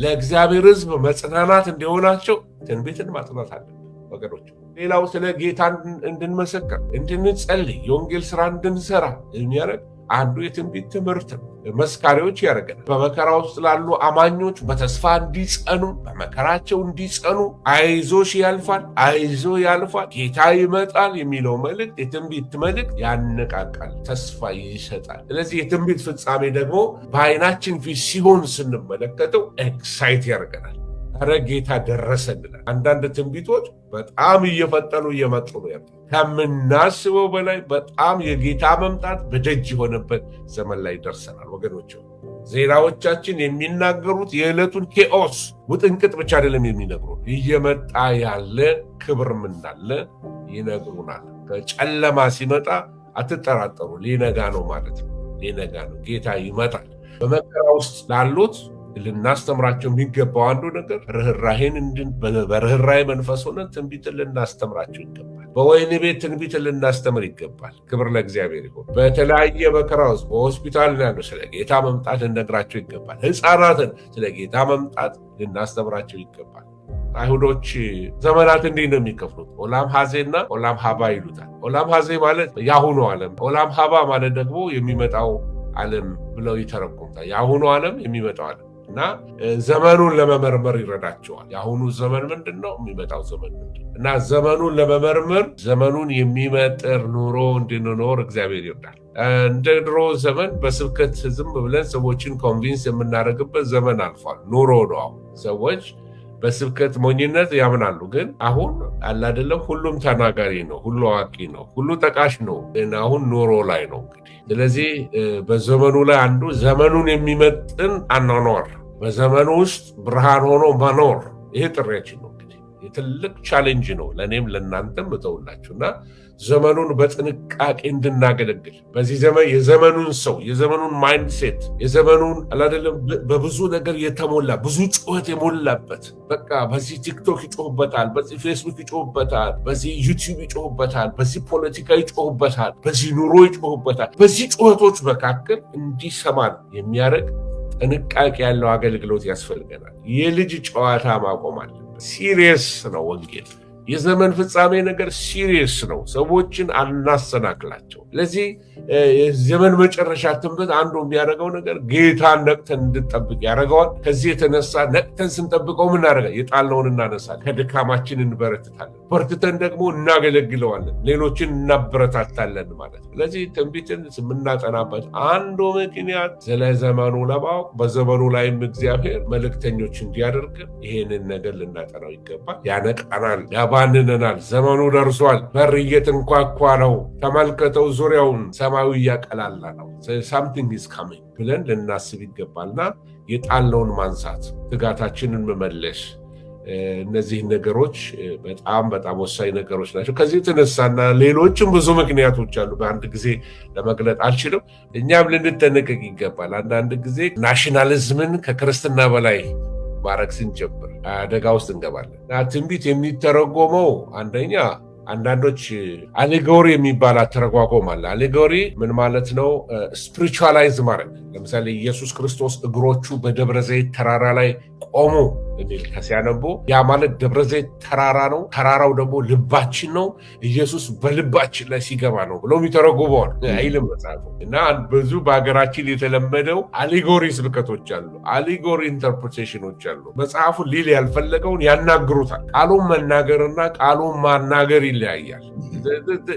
ለእግዚአብሔር ሕዝብ መጽናናት እንዲሆናቸው ትንቢትን ማጥናት አለብን ወገኖች። ሌላው ስለ ጌታ እንድንመሰከር፣ እንድንጸልይ፣ የወንጌል ስራ እንድንሰራ የሚያደርግ አንዱ የትንቢት ትምህርት ነው። መስካሪዎች ያደርገናል። በመከራ ውስጥ ላሉ አማኞች በተስፋ እንዲጸኑ፣ በመከራቸው እንዲጸኑ፣ አይዞሽ ያልፋል፣ አይዞ ያልፋል፣ ጌታ ይመጣል የሚለው መልእክት የትንቢት መልእክት ያነቃቃል፣ ተስፋ ይሰጣል። ስለዚህ የትንቢት ፍጻሜ ደግሞ በዓይናችን ፊት ሲሆን ስንመለከተው ኤክሳይት ያደርገናል። ኧረ ጌታ ደረሰልናል። አንዳንድ ትንቢቶች በጣም እየፈጠኑ እየመጡ ነው። ከምናስበው በላይ በጣም የጌታ መምጣት በደጅ የሆነበት ዘመን ላይ ደርሰናል ወገኖች። ዜናዎቻችን የሚናገሩት የዕለቱን ኬኦስ ውጥንቅጥ ብቻ አይደለም የሚነግሩን፣ እየመጣ ያለ ክብር ምናለ ይነግሩናል። ከጨለማ ሲመጣ አትጠራጠሩ፣ ሊነጋ ነው ማለት ነው። ሊነጋ ነው፣ ጌታ ይመጣል። በመከራ ውስጥ ላሉት ልናስተምራቸው የሚገባው አንዱ ነገር በርህራሄ መንፈስ ሆነን ትንቢትን ልናስተምራቸው ይገባል። በወህኒ ቤት ትንቢትን ልናስተምር ይገባል። ክብር ለእግዚአብሔር ይሁን። በተለያየ መከራ ውስጥ በሆስፒታል ያሉ ስለ ጌታ መምጣት ልነግራቸው ይገባል። ሕፃናትን ስለ ጌታ መምጣት ልናስተምራቸው ይገባል። አይሁዶች ዘመናት እንዲህ ነው የሚከፍሉት፣ ኦላም ሀዜና ኦላም ሀባ ይሉታል። ኦላም ሀዜ ማለት ያሁኑ ዓለም፣ ኦላም ሀባ ማለት ደግሞ የሚመጣው ዓለም ብለው ይተረጉሙታል። የአሁኑ ዓለም የሚመጣው ዓለም እና ዘመኑን ለመመርመር ይረዳቸዋል። የአሁኑ ዘመን ምንድን ነው? የሚመጣው ዘመን ምንድን ነው? እና ዘመኑን ለመመርመር ዘመኑን የሚመጥር ኑሮ እንድንኖር እግዚአብሔር ይርዳል። እንደ ድሮ ዘመን በስብከት ዝም ብለን ሰዎችን ኮንቪንስ የምናደርግበት ዘመን አልፏል። ኑሮ ነው። አሁን ሰዎች በስብከት ሞኝነት ያምናሉ። ግን አሁን አላደለም፣ ሁሉም ተናጋሪ ነው፣ ሁሉ አዋቂ ነው፣ ሁሉ ጠቃሽ ነው። ግን አሁን ኑሮ ላይ ነው እንግዲህ። ስለዚህ በዘመኑ ላይ አንዱ ዘመኑን የሚመጥን አኗኗር፣ በዘመኑ ውስጥ ብርሃን ሆኖ መኖር፣ ይሄ ጥሪያችን ነው እንግዲህ። የትልቅ ቻሌንጅ ነው ለእኔም ለእናንተም እተውላችሁና ዘመኑን በጥንቃቄ እንድናገለግል በዚህ ዘመን የዘመኑን ሰው የዘመኑን ማይንድሴት የዘመኑን አላደለም በብዙ ነገር የተሞላ ብዙ ጩኸት የሞላበት በቃ በዚህ ቲክቶክ ይጮህበታል፣ በዚህ ፌስቡክ ይጮህበታል፣ በዚህ ዩቲዩብ ይጮህበታል፣ በዚህ ፖለቲካ ይጮህበታል፣ በዚህ ኑሮ ይጮህበታል። በዚህ ጩኸቶች መካከል እንዲሰማን የሚያደርግ ጥንቃቄ ያለው አገልግሎት ያስፈልገናል። የልጅ ጨዋታ ማቆም አለበት። ሲሪየስ ነው ወንጌል። የዘመን ፍጻሜ ነገር ሲሪየስ ነው። ሰዎችን አናሰናክላቸው። ለዚህ የዘመን መጨረሻ ትንቢት አንዱ የሚያደርገው ነገር ጌታን ነቅተን እንድንጠብቅ ያደርገዋል። ከዚህ የተነሳ ነቅተን ስንጠብቀው ምን እናደርጋለን? የጣልነውን እናነሳለን፣ ከድካማችን እንበረትታለን፣ በርትተን ደግሞ እናገለግለዋለን፣ ሌሎችን እናበረታታለን ማለት ነው። ለዚህ ትንቢትን የምናጠናበት አንዱ ምክንያት ስለ ዘመኑ ለማወቅ በዘመኑ ላይም እግዚአብሔር መልእክተኞች እንዲያደርግ ይሄንን ነገር ልናጠናው ይገባል። ያነቃናል፣ ያባንነናል። ዘመኑ ደርሷል፣ በር እየተንኳኳ ነው፣ ተመልከተው ዙሪያውን ሰማዩ እያቀላላ ነው፣ ሳምቲንግ ኢዝ ካሚንግ ብለን ልናስብ ይገባልና የጣልነውን ማንሳት፣ ትጋታችንን መመለስ፣ እነዚህ ነገሮች በጣም በጣም ወሳኝ ነገሮች ናቸው። ከዚህ የተነሳና ሌሎችም ብዙ ምክንያቶች አሉ፣ በአንድ ጊዜ ለመግለጥ አልችልም። እኛም ልንጠነቀቅ ይገባል። አንዳንድ ጊዜ ናሽናሊዝምን ከክርስትና በላይ ማድረግ ስንጀምር አደጋ ውስጥ እንገባለን። ትንቢት የሚተረጎመው አንደኛ አንዳንዶች አሌጎሪ የሚባል አተረጓጎም አለ። አሌጎሪ ምን ማለት ነው? ስፒሪቹዋላይዝ ማድረግ። ለምሳሌ ኢየሱስ ክርስቶስ እግሮቹ በደብረ ዘይት ተራራ ላይ ቆሙ የሚል ከሲያነቡ ያ ማለት ደብረ ዘይት ተራራ ነው፣ ተራራው ደግሞ ልባችን ነው፣ ኢየሱስ በልባችን ላይ ሲገባ ነው ብሎ የሚተረጉመዋል አይልም መጽሐፉ። እና ብዙ በሀገራችን የተለመደው አሌጎሪ ስብከቶች አሉ፣ አሌጎሪ ኢንተርፕሬቴሽኖች አሉ። መጽሐፉ ሊል ያልፈለገውን ያናግሩታል። ቃሉን መናገርና ቃሉን ማናገር ይለያያል።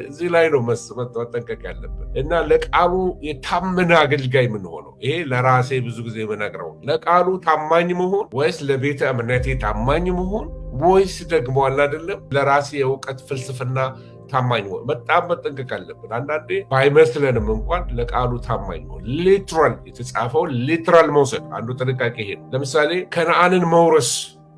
እዚህ ላይ ነው መጠንቀቅ ያለብን እና ለቃሉ የታመነ አገልጋይ ምን ሆነው ይሄ ለራሴ ብዙ ጊዜ የምነግረው ለቃሉ ታማኝ መሆን ወይስ ለቤተ እምነቴ ታማኝ መሆን ወይስ ደግሞ አለ አይደለም ለራሴ የእውቀት ፍልስፍና ታማኝ መሆን በጣም መጠንቀቅ አለብን። አንዳንዴ ባይመስለንም እንኳን ለቃሉ ታማኝ መሆን ሊትራል የተጻፈው ሊትራል መውሰድ አንዱ ጥንቃቄ ይሄ ነው። ለምሳሌ ከነዓንን መውረስ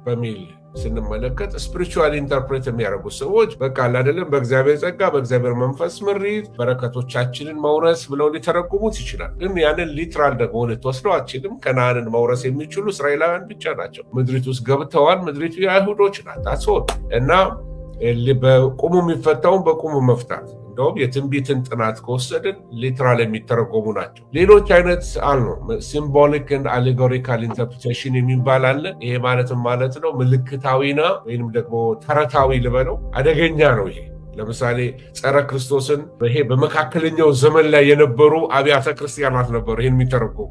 በሚል ስንመለከት ስፒሪቹዋል ኢንተርፕሬት የሚያደርጉ ሰዎች በቃ አይደለም በእግዚአብሔር ጸጋ በእግዚአብሔር መንፈስ ምሪት በረከቶቻችንን መውረስ ብለው ሊተረጉሙት ይችላል። ግን ያንን ሊትራል ደግሞ ልትወስደው አትችልም። ከነዓንን መውረስ የሚችሉ እስራኤላውያን ብቻ ናቸው። ምድሪቱ ውስጥ ገብተዋል። ምድሪቱ የአይሁዶች ናት እና በቁሙ የሚፈታውን በቁሙ መፍታት። እንደውም የትንቢትን ጥናት ከወሰድን ሊትራል የሚተረጎሙ ናቸው። ሌሎች አይነት አሉ። ሲምቦሊክ እና አሌጎሪካል ኢንተርፕሬቴሽን የሚባል አለ። ይሄ ማለትም ማለት ነው ምልክታዊና ወይንም ደግሞ ተረታዊ ልበለው አደገኛ ነው። ይሄ ለምሳሌ ጸረ ክርስቶስን ይሄ በመካከለኛው ዘመን ላይ የነበሩ አብያተ ክርስቲያናት ነበሩ ይሄን የሚተረጉሙ።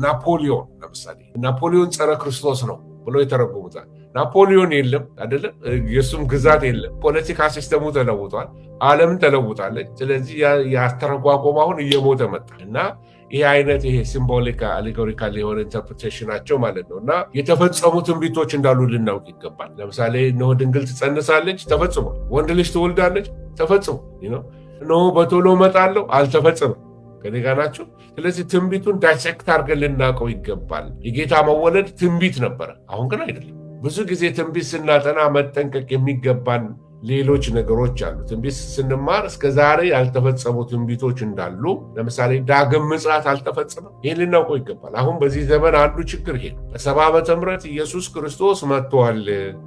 ናፖሊዮን ለምሳሌ ናፖሊዮን ጸረ ክርስቶስ ነው ብሎ የተረጉሙታል። ናፖሊዮን የለም አይደለም፣ የሱም ግዛት የለም። ፖለቲካ ሲስተሙ ተለውጧል፣ ዓለም ተለውጣለች። ስለዚህ ያስተረጓጎም አሁን እየሞተ መጣ እና ይሄ አይነት ይሄ ሲምቦሊካ አሌጎሪካል የሆነ ኢንተርፕሬቴሽናቸው ማለት ነው። እና የተፈጸሙ ትንቢቶች እንዳሉ ልናውቅ ይገባል። ለምሳሌ እነሆ ድንግል ትጸንሳለች፣ ተፈጽሟል። ወንድ ልጅ ትወልዳለች፣ ተፈጽሟል። እነሆ በቶሎ እመጣለሁ፣ አልተፈጸመም። ከኔ ጋር ናቸው። ስለዚህ ትንቢቱን ዳይሴክት አድርገን ልናውቀው ይገባል። የጌታ መወለድ ትንቢት ነበረ፣ አሁን ግን አይደለም። ብዙ ጊዜ ትንቢት ስናጠና መጠንቀቅ የሚገባን ሌሎች ነገሮች አሉ። ትንቢት ስንማር እስከ ዛሬ ያልተፈጸሙ ትንቢቶች እንዳሉ፣ ለምሳሌ ዳግም ምጽአት አልተፈጸመም። ይህን ልናውቀው ይገባል። አሁን በዚህ ዘመን አንዱ ችግር ይሄ ነው። በ70 ዓመተ ምህረት ኢየሱስ ክርስቶስ መጥቷል።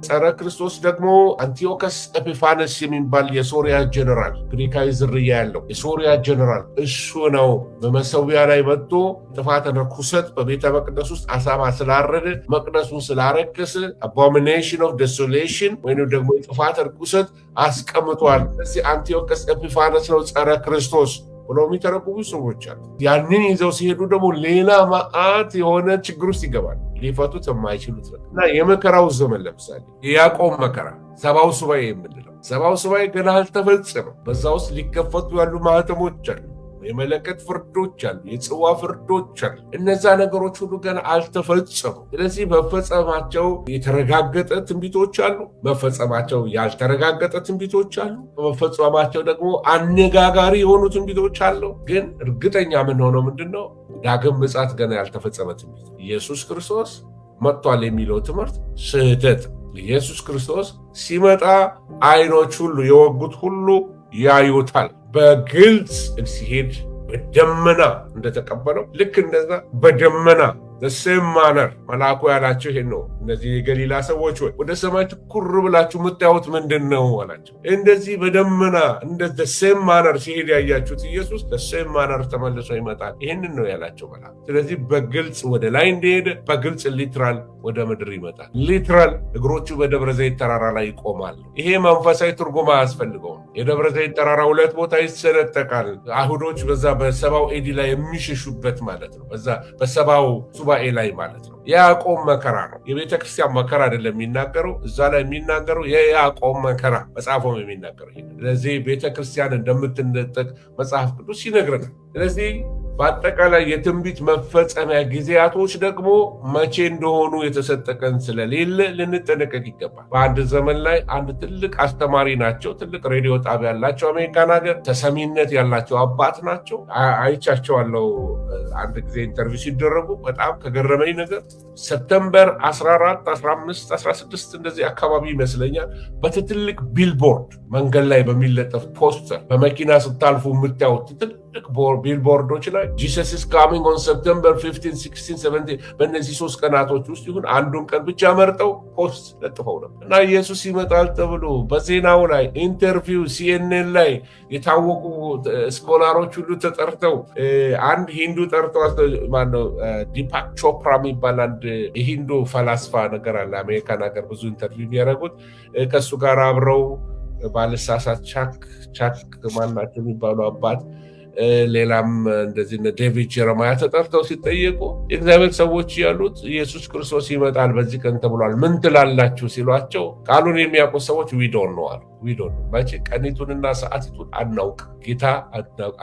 ጸረ ክርስቶስ ደግሞ አንቲዮከስ ኤጲፋነስ የሚባል የሶሪያ ጀነራል፣ ግሪካዊ ዝርያ ያለው የሶሪያ ጀነራል እሱ ነው በመሰዊያ ላይ መጥቶ ጥፋተ ርኩሰት በቤተ መቅደስ ውስጥ አሳማ ስላረደ፣ መቅደሱን ስላረከሰ አቦሚኔሽን ኦፍ ዴሶሌሽን ወይም ደግሞ የጥፋተ ርኩሰት አስቀምጧል። እዚህ አንቲዮከስ ኤጲፋነስ ነው ጸረ ክርስቶስ ብሎ የሚተረጉሙ ሰዎች አሉ። ያንን ይዘው ሲሄዱ ደግሞ ሌላ መዓት የሆነ ችግር ውስጥ ይገባል፣ ሊፈቱት የማይችሉት ነው። እና የመከራው ዘመን ለምሳሌ የያዕቆብ መከራ 70ው ሱባኤ የምንለው 70ው ሱባኤ ገና አልተፈጸመም። በዛ ውስጥ ሊከፈቱ ያሉ ማህተሞች አሉ፣ የመለከት ፍርዶች አሉ፣ የጽዋ ፍርዶች አሉ። እነዛ ነገሮች ሁሉ ገና አልተፈጸሙ። ስለዚህ መፈጸማቸው የተረጋገጠ ትንቢቶች አሉ፣ መፈጸማቸው ያልተረጋገጠ ትንቢቶች አሉ፣ መፈጸማቸው ደግሞ አነጋጋሪ የሆኑ ትንቢቶች አሉ። ግን እርግጠኛ የምንሆነው ምንድነው? ዳግም ምጽአት ገና ያልተፈጸመ ትንቢት። ኢየሱስ ክርስቶስ መጥቷል የሚለው ትምህርት ስህተት። ኢየሱስ ክርስቶስ ሲመጣ አይኖች ሁሉ የወጉት ሁሉ ያዩታል። በግልጽ ሲሄድ በደመና እንደተቀበለው ልክ እንደዛ በደመና በሴም ማነር መልአኩ ያላቸው ይሄን ነው። እነዚህ የገሊላ ሰዎች ሆይ ወደ ሰማይ ትኩር ብላችሁ የምታዩት ምንድን ነው አላቸው። እንደዚህ በደመና እንደ ሴም ማነር ሲሄድ ያያችሁት ኢየሱስ በሴም ማነር ተመልሶ ይመጣል። ይህንን ነው ያላቸው መልአኩ። ስለዚህ በግልጽ ወደ ላይ እንደሄደ በግልጽ ሊትራል ወደ ምድር ይመጣል። ሊትራል እግሮቹ በደብረ ዘይት ተራራ ላይ ይቆማሉ። ይሄ መንፈሳዊ ትርጉም አያስፈልገውም። የደብረ ዘይት ተራራ 2 ቦታ ይሰነጠቃል። አይሁዶች በዛ በ70ው ኤዲ ላይ የሚሸሹበት ማለት ነው። በዛ በ70ው ሱባኤ ላይ ማለት ነው። የያዕቆብ መከራ ነው። የቤተ ክርስቲያን መከራ አይደለም የሚናገረው። እዛ ላይ የሚናገረው የያዕቆብ መከራ መጽሐፉም የሚናገረው። ስለዚህ ቤተ ክርስቲያን እንደምትነጠቅ መጽሐፍ ቅዱስ ይነግረናል። ስለዚህ በአጠቃላይ የትንቢት መፈጸሚያ ጊዜያቶች ደግሞ መቼ እንደሆኑ የተሰጠቀን ስለሌለ ልንጠነቀቅ ይገባል። በአንድ ዘመን ላይ አንድ ትልቅ አስተማሪ ናቸው፣ ትልቅ ሬዲዮ ጣቢያ ያላቸው አሜሪካን ሀገር ተሰሚነት ያላቸው አባት ናቸው። አይቻቸዋለሁ አንድ ጊዜ ኢንተርቪው ሲደረጉ። በጣም ከገረመኝ ነገር ሰፕተምበር 14፣ 15፣ 16 እንደዚህ አካባቢ ይመስለኛል በትልቅ ቢልቦርድ መንገድ ላይ በሚለጠፍ ፖስተር በመኪና ስታልፉ የምታዩት ትልቅ ቢልቦርዶች ላይ ጂሰስ ኢዝ ካሚንግ ኦን ሰፕተምበር 15፣ 16፣ 17 በእነዚህ 3 ቀናቶች ውስጥ ይሁን አንዱን ቀን ብቻ መርጠው ፖስት ለጥፈው ነበር እና ኢየሱስ ይመጣል ተብሎ በዜናው ላይ ኢንተርቪው ሲኤንኤን ላይ የታወቁ ስኮላሮች ሁሉ ተጠርተው አንድ ሂንዱ ጠርተው ማነው ዲፓክ ቾፕራ የሚባል አንድ የሂንዱ ፈላስፋ ነገር አለ አሜሪካን ሀገር ብዙ ኢንተርቪው የሚያደርጉት ከሱ ጋር አብረው ባለሳሳት ቻክ ማናቸው የሚባሉ አባት ሌላም እንደዚህ ዴቪድ ጀረማያ ተጠርተው ሲጠየቁ የእግዚአብሔር ሰዎች ያሉት ኢየሱስ ክርስቶስ ይመጣል በዚህ ቀን ተብሏል፣ ምን ትላላችሁ ሲሏቸው ቃሉን የሚያውቁ ሰዎች ዊዶን ነው አሉ። ዊዶን መቼ ቀኒቱንና ሰዓቲቱን አናውቅ፣ ጌታ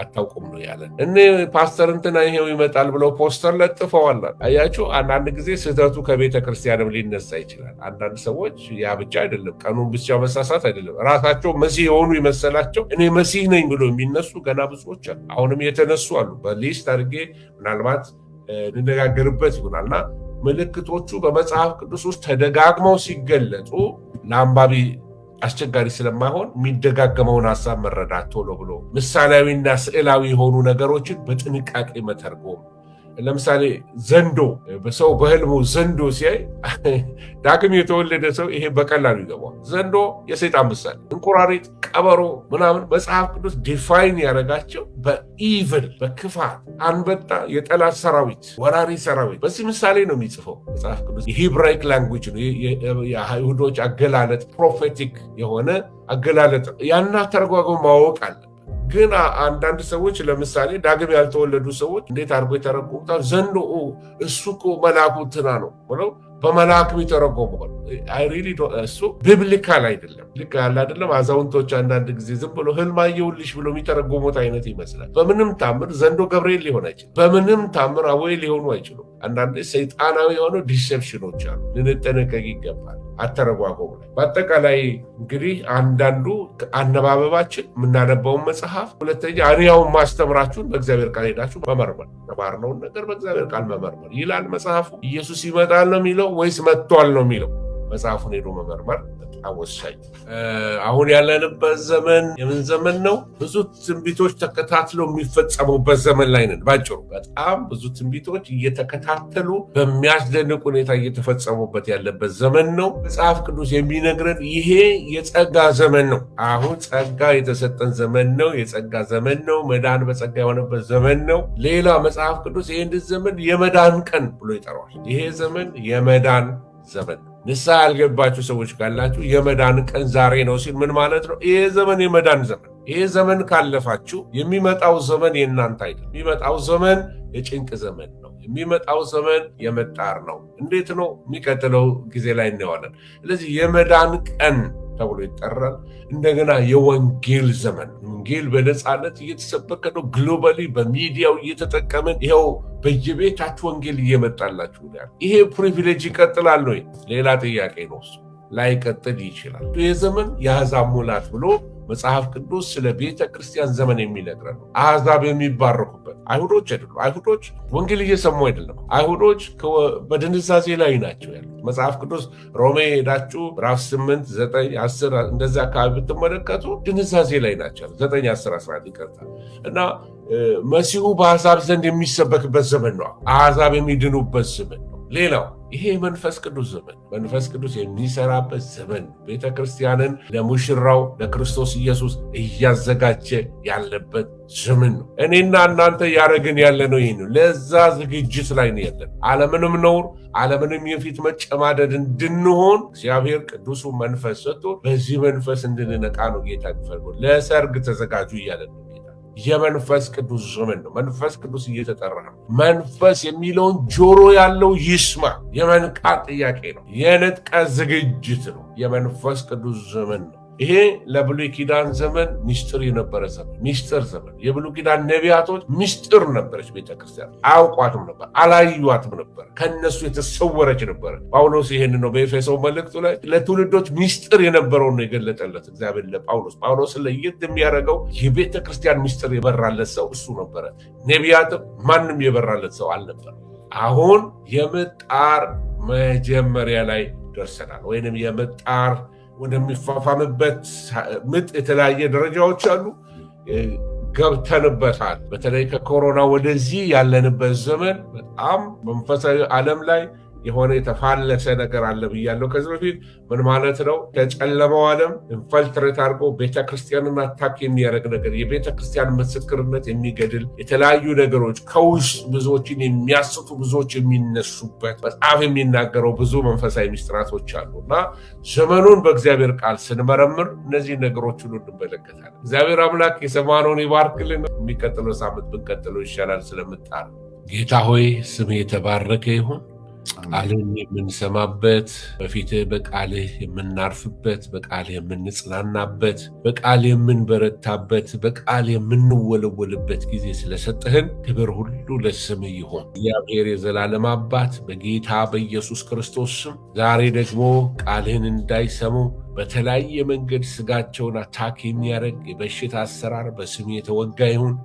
አታውቁም ነው ያለን። እኔ ፓስተር እንትና ይሄው ይመጣል ብለው ፖስተር ለጥፈዋል። አያችሁ፣ አንዳንድ ጊዜ ስህተቱ ከቤተ ክርስቲያንም ሊነሳ ይችላል። አንዳንድ ሰዎች ያ ብቻ አይደለም፣ ቀኑን ብቻ መሳሳት አይደለም፣ ራሳቸው መሲህ የሆኑ ይመሰላቸው እኔ መሲህ ነኝ ብሎ የሚነሱ ገና ብዙዎች አሉ። አሁንም የተነሱ አሉ። በሊስት አድርጌ ምናልባት እንነጋገርበት ይሆናልና ምልክቶቹ በመጽሐፍ ቅዱስ ውስጥ ተደጋግመው ሲገለጡ ለአንባቢ አስቸጋሪ ስለማይሆን የሚደጋገመውን ሐሳብ መረዳት ቶሎ ብሎ ምሳሌያዊና ስዕላዊ የሆኑ ነገሮችን በጥንቃቄ መተርጎም ለምሳሌ ዘንዶ በሰው በህልሙ ዘንዶ ሲያይ ዳግም የተወለደ ሰው ይሄ በቀላሉ ይገባል። ዘንዶ የሰይጣን ምሳሌ፣ እንቁራሪት፣ ቀበሮ ምናምን መጽሐፍ ቅዱስ ዲፋይን ያደረጋቸው በኢቭል በክፋት፣ አንበጣ የጠላት ሰራዊት፣ ወራሪ ሰራዊት በዚህ ምሳሌ ነው የሚጽፈው መጽሐፍ ቅዱስ። የሂብራይክ ላንጉጅ ነው የአይሁዶች አገላለጥ፣ ፕሮፌቲክ የሆነ አገላለጥ። ያና ተረጓጎም ማወቅ አለ። ግን አንዳንድ ሰዎች ለምሳሌ ዳግም ያልተወለዱ ሰዎች እንዴት አድርጎ የተረጎሙታል? ዘንዶ እሱ እኮ መልአኩ እንትና ነው ብለው በመልአክ የሚተረጎመዋል። እሱ ቢብሊካል አይደለም። ልክ ያለ አይደለም። አዛውንቶች አንዳንድ ጊዜ ዝም ብሎ ህልም አየሁልሽ ብሎ የሚተረጎሙት አይነት ይመስላል። በምንም ታምር ዘንዶ ገብርኤል ሊሆን አይችልም። በምንም ታምር አወይ ሊሆኑ አይችሉም። አንዳንድ ሰይጣናዊ የሆኑ ዲሴፕሽኖች አሉ። ልንጠነቀቅ ይገባል አተረጓጎሙ ላይ። በአጠቃላይ እንግዲህ አንዳንዱ አነባበባችን የምናነባውን መጽሐፍ፣ ሁለተኛ እኔያውን ማስተምራችሁን በእግዚአብሔር ቃል ሄዳችሁ መመርመር፣ ተማርነውን ነገር በእግዚአብሔር ቃል መመርመር ይላል መጽሐፉ። ኢየሱስ ይመጣል ነው የሚለው ወይስ መጥቷል ነው የሚለው? መጽሐፉን ሄዶ መመርመር በጣም ወሳኝ። አሁን ያለንበት ዘመን የምን ዘመን ነው? ብዙ ትንቢቶች ተከታትለው የሚፈጸሙበት ዘመን ላይ ነን። ባጭሩ በጣም ብዙ ትንቢቶች እየተከታተሉ በሚያስደንቅ ሁኔታ እየተፈጸሙበት ያለበት ዘመን ነው። መጽሐፍ ቅዱስ የሚነግረን ይሄ የጸጋ ዘመን ነው። አሁን ጸጋ የተሰጠን ዘመን ነው። የጸጋ ዘመን ነው። መዳን በጸጋ የሆነበት ዘመን ነው። ሌላ መጽሐፍ ቅዱስ ይህን ዘመን የመዳን ቀን ብሎ ይጠራዋል። ይሄ ዘመን የመዳን ዘመን። ንስሐ ያልገባችሁ ሰዎች ካላችሁ የመዳን ቀን ዛሬ ነው ሲል ምን ማለት ነው? ይሄ ዘመን የመዳን ዘመን። ይሄ ዘመን ካለፋችሁ የሚመጣው ዘመን የእናንተ አይደለም። የሚመጣው ዘመን የጭንቅ ዘመን ነው። የሚመጣው ዘመን የመጣር ነው። እንዴት ነው? የሚቀጥለው ጊዜ ላይ እናየዋለን። ስለዚህ የመዳን ቀን ተብሎ ይጠራል። እንደገና የወንጌል ዘመን። ወንጌል በነፃነት እየተሰበከ ነው። ግሎባሊ በሚዲያው እየተጠቀምን ይኸው በየቤታችሁ ወንጌል እየመጣላችሁ ነው። ይሄ ፕሪቪሌጅ ይቀጥላል ወይ? ሌላ ጥያቄ ነው። እሱ ላይቀጥል ይችላል። ይህ ዘመን የአሕዛብ ሙላት ብሎ መጽሐፍ ቅዱስ ስለ ቤተ ክርስቲያን ዘመን የሚነግረን ነው። አሕዛብ የሚባረኩበት፣ አይሁዶች አይደሉም። አይሁዶች ወንጌል እየሰሙ አይደለም። አይሁዶች በድንዛዜ ላይ ናቸው ያሉት። መጽሐፍ ቅዱስ ሮሜ ሄዳችሁ ምዕራፍ 8፣ 9፣ 10 እንደዛ አካባቢ ብትመለከቱ ድንዛዜ ላይ ናቸው። 9፣ 10፣ 11 ይቀርታል እና መሲሁ በአሕዛብ ዘንድ የሚሰበክበት ዘመን ነው። አሕዛብ የሚድኑበት ዘመን ነው። ሌላው ይሄ መንፈስ ቅዱስ ዘመን፣ መንፈስ ቅዱስ የሚሰራበት ዘመን፣ ቤተክርስቲያንን ለሙሽራው ለክርስቶስ ኢየሱስ እያዘጋጀ ያለበት ዘመን ነው። እኔና እናንተ ያደረግን ያለ ነው። ይህ ነው። ለዛ ዝግጅት ላይ ነው ያለን። ዓለምንም ነውር፣ ዓለምንም የፊት መጨማደድ እንድንሆን እግዚአብሔር ቅዱሱ መንፈስ ሰጥቶ በዚህ መንፈስ እንድንነቃ ነው ጌታ የሚፈልገው። ለሰርግ ተዘጋጁ እያለ ነው። የመንፈስ ቅዱስ ዘመን ነው። መንፈስ ቅዱስ እየተጠራ ነው። መንፈስ የሚለውን ጆሮ ያለው ይስማ። የመንቃት ጥያቄ ነው። የንጥቀት ዝግጅት ነው። የመንፈስ ቅዱስ ዘመን ነው። ይሄ ለብሉይ ኪዳን ዘመን ሚስጥር የነበረ ዘመን፣ ሚስጥር ዘመን። የብሉይ ኪዳን ነቢያቶች ሚስጥር ነበረች ቤተክርስቲያን። አያውቋትም ነበር፣ አላዩዋትም ነበር፣ ከነሱ የተሰወረች ነበር። ጳውሎስ ይሄን ነው በኤፌሶን መልእክቱ ላይ ለትውልዶች ሚስጥር የነበረውን ነው የገለጠለት እግዚአብሔር ለጳውሎስ። ጳውሎስን ለየት የሚያደርገው የቤተክርስቲያን ሚስጥር የበራለት ሰው እሱ ነበረ። ነቢያትም ማንም የበራለት ሰው አልነበር። አሁን የምጣር መጀመሪያ ላይ ደርሰናል፣ ወይንም የምጣር ወደሚፋፋምበት ምጥ የተለያየ ደረጃዎች አሉ። ገብተንበታል። በተለይ ከኮሮና ወደዚህ ያለንበት ዘመን በጣም መንፈሳዊ ዓለም ላይ የሆነ የተፋለሰ ነገር አለ ብያለሁ ከዚህ በፊት። ምን ማለት ነው? ከጨለማው ዓለም ኢንፈልትሬት አድርጎ ቤተክርስቲያንን አታክ የሚያደርግ ነገር፣ የቤተክርስቲያን ምስክርነት የሚገድል የተለያዩ ነገሮች፣ ከውስጥ ብዙዎችን የሚያስቱ ብዙዎች የሚነሱበት መጽሐፍ የሚናገረው ብዙ መንፈሳዊ ሚስጥራቶች አሉ እና ዘመኑን በእግዚአብሔር ቃል ስንመረምር እነዚህ ነገሮች ሁሉ እንመለከታለን። እግዚአብሔር አምላክ የሰማነውን ይባርክልን። የሚቀጥለው ሳምንት ብንቀጥለው ይሻላል ስለምጣር። ጌታ ሆይ ስም የተባረከ ይሁን። ቃልን የምንሰማበት፣ በፊትህ በቃልህ የምናርፍበት፣ በቃልህ የምንጽናናበት፣ በቃል የምንበረታበት፣ በቃል የምንወለወልበት ጊዜ ስለሰጠህን ክብር ሁሉ ለስምህ ይሁን። እግዚአብሔር የዘላለም አባት በጌታ በኢየሱስ ክርስቶስ ስም ዛሬ ደግሞ ቃልህን እንዳይሰሙ በተለያየ መንገድ ስጋቸውን አታክ የሚያደርግ የበሽታ አሰራር በስም የተወጋ ይሁን።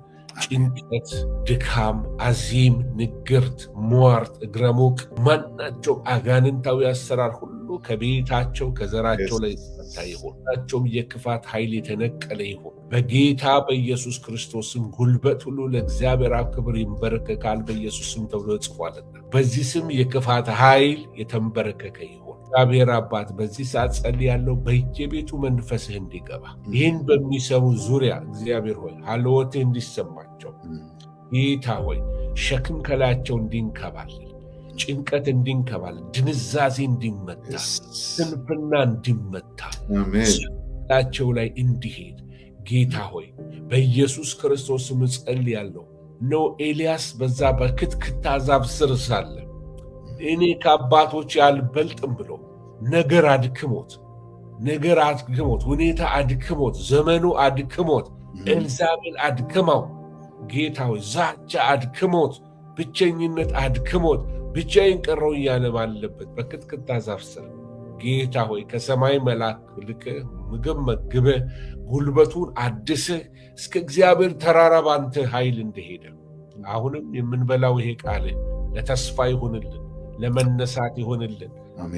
ጭንቀት፣ ድካም፣ አዚም፣ ንግርት፣ ሟርት፣ እግረሙቅ ማናቸው አጋንንታዊ አሰራር ሁሉ ከቤታቸው ከዘራቸው ላይ ይፈታ ይሁን። ሁላቸውም የክፋት ኃይል የተነቀለ ይሁን በጌታ በኢየሱስ ክርስቶስም። ጉልበት ሁሉ ለእግዚአብሔር አብ ክብር ይንበረከካል በኢየሱስ ስም ተብሎ ጽፏልና በዚህ ስም የክፋት ኃይል የተንበረከከ ይሁን። እግዚአብሔር አባት በዚህ ሰዓት ጸልያለሁ፣ በየቤቱ መንፈስህ እንዲገባ ይህን በሚሰሙ ዙሪያ እግዚአብሔር ሆይ ሀልወትህ እንዲሰማቸው ጌታ ሆይ ሸክም ከላያቸው እንዲንከባለል፣ ጭንቀት እንዲንከባለል፣ ድንዛዜ እንዲመታ፣ ስንፍና እንዲመታ ላያቸው ላይ እንዲሄድ ጌታ ሆይ በኢየሱስ ክርስቶስ ስም ጸልያለሁ። ነው ኤልያስ በዛ በክትክታ ዛፍ ስር ሳለ እኔ ከአባቶች አልበልጥም ብሎ ነገር አድክሞት፣ ሁኔታ አድክሞት፣ ዘመኑ አድክሞት፣ ኤልዛቤል አድክማው፣ ጌታ ሆይ ዛቻ አድክሞት፣ ብቸኝነት አድክሞት፣ ብቻዬን ቀረው እያለ ባለበት በክትክታ ዛፍ ስር ጌታ ሆይ ከሰማይ መልአክ ልከህ ምግብ መግበህ ጉልበቱን አድሰህ እስከ እግዚአብሔር ተራራ ባንተ ኃይል እንደሄደ አሁንም የምንበላው ይሄ ቃል ለተስፋ ይሁንልን፣ ለመነሳት ይሁንልን፣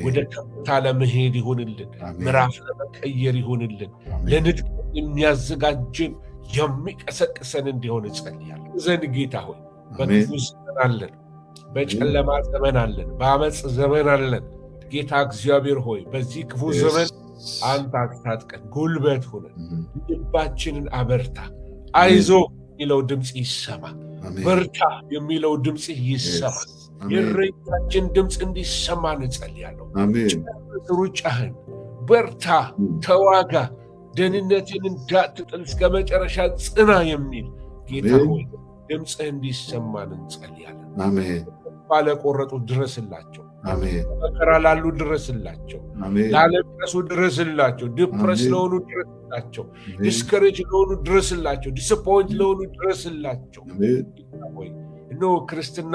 ወደ ከፍታ ለመሄድ ይሁንልን፣ ምዕራፍ ለመቀየር ይሁንልን፣ ለንድቀት የሚያዘጋጅን የሚቀሰቅሰን እንዲሆን እጸልያለሁ። ዘንድ ጌታ ሆይ በክፉ ዘመን አለን፣ በጨለማ ዘመን አለን፣ በአመፅ ዘመን አለን። ጌታ እግዚአብሔር ሆይ በዚህ ክፉ ዘመን አንተ አስታጥቀን፣ ጉልበት ሁነን፣ ልባችንን አበርታ። አይዞ የሚለው ድምፅ ይሰማ፣ በርታ የሚለው ድምፅ ይሰማ፣ የእረኛችን ድምፅ እንዲሰማ እንጸልያለሁ። ሩጫህን በርታ፣ ተዋጋ፣ ደህንነትን እንዳትጥል እስከ መጨረሻ ጽና የሚል ጌታ ሆይ ድምፅህ እንዲሰማን እንጸልያለን። አሜን። ባለቆረጡ ድረስላቸው፣ መከራ ላሉ ድረስላቸው፣ ላለቀሱ ድረስላቸው፣ ዲፕረስ ለሆኑ ድረስላቸው፣ ዲስከሬጅ ለሆኑ ድረስላቸው፣ ዲስፖይንት ለሆኑ ድረስላቸው። እነሆ ክርስትና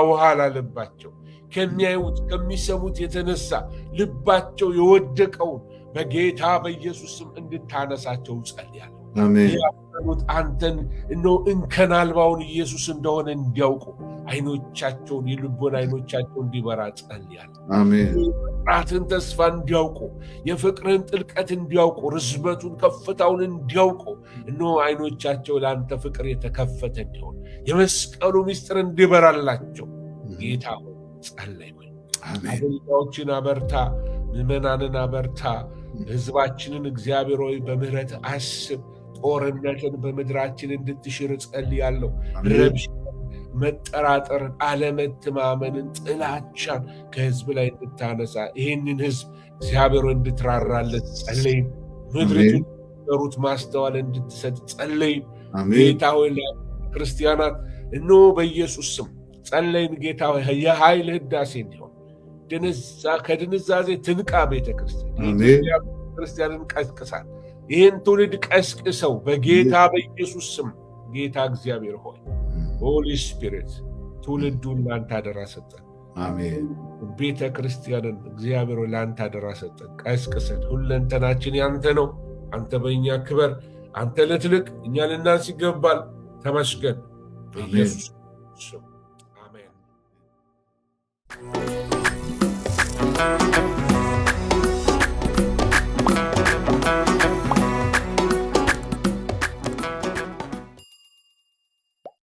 ውሃ ላለባቸው ከሚያዩት ከሚሰሙት የተነሳ ልባቸው የወደቀውን በጌታ በኢየሱስ ስም እንድታነሳቸው ጸልያለሁ። ያፈኑት አንተን እነሆ እንከን አልባውን ኢየሱስ እንደሆነ እንዲያውቁ አይኖቻቸውን የልቦን አይኖቻቸውን እንዲበራ ጸልያለሁ። የፍቅርህን ተስፋ እንዲያውቁ፣ የፍቅርህን ጥልቀት እንዲያውቁ፣ ርዝመቱን ከፍታውን እንዲያውቁ እነሆ አይኖቻቸው ለአንተ ፍቅር የተከፈተ እንዲሆን የመስቀሉ ምስጢር እንዲበራላቸው ጌታ ሆይ ጸለይኩኝ። አገልጋዮችን አበርታ፣ ምዕመናንን አበርታ፣ ሕዝባችንን እግዚአብሔር ሆይ በምህረት አስብ። ጦርነትን በምድራችን እንድትሽር ጸልያለሁ። ረብሻ፣ መጠራጠርን፣ አለመተማመንን፣ ጥላቻን ከሕዝብ ላይ እንድታነሳ ይህንን ሕዝብ እግዚአብሔር እንድትራራለት ጸለይ። ምድሪቱን ሩት ማስተዋል እንድትሰጥ ጸለይ። ጌታ ሆይ ክርስቲያናት እነሆ በኢየሱስ ስም ጸለይን። ጌታ ሆይ የኃይል ህዳሴ እንዲሆን ከድንዛዜ ትንቃ ቤተ ክርስቲያንን ቀስቅሳል። ይህን ትውልድ ቀስቅሰው በጌታ በኢየሱስ ስም ጌታ እግዚአብሔር ሆይ ሆሊ ስፒሪት ትውልዱን ለአንተ አደራ ሰጠን። ቤተ ክርስቲያንን እግዚአብሔር ሆይ ለአንተ አደራ ሰጠን። ቀስቅሰን፣ ሁለንተናችን ያንተ ነው። አንተ በእኛ ክበር፣ አንተ ልትልቅ፣ እኛ ልናንስ ይገባል። ተመስገን በኢየሱስ ስም አሜን።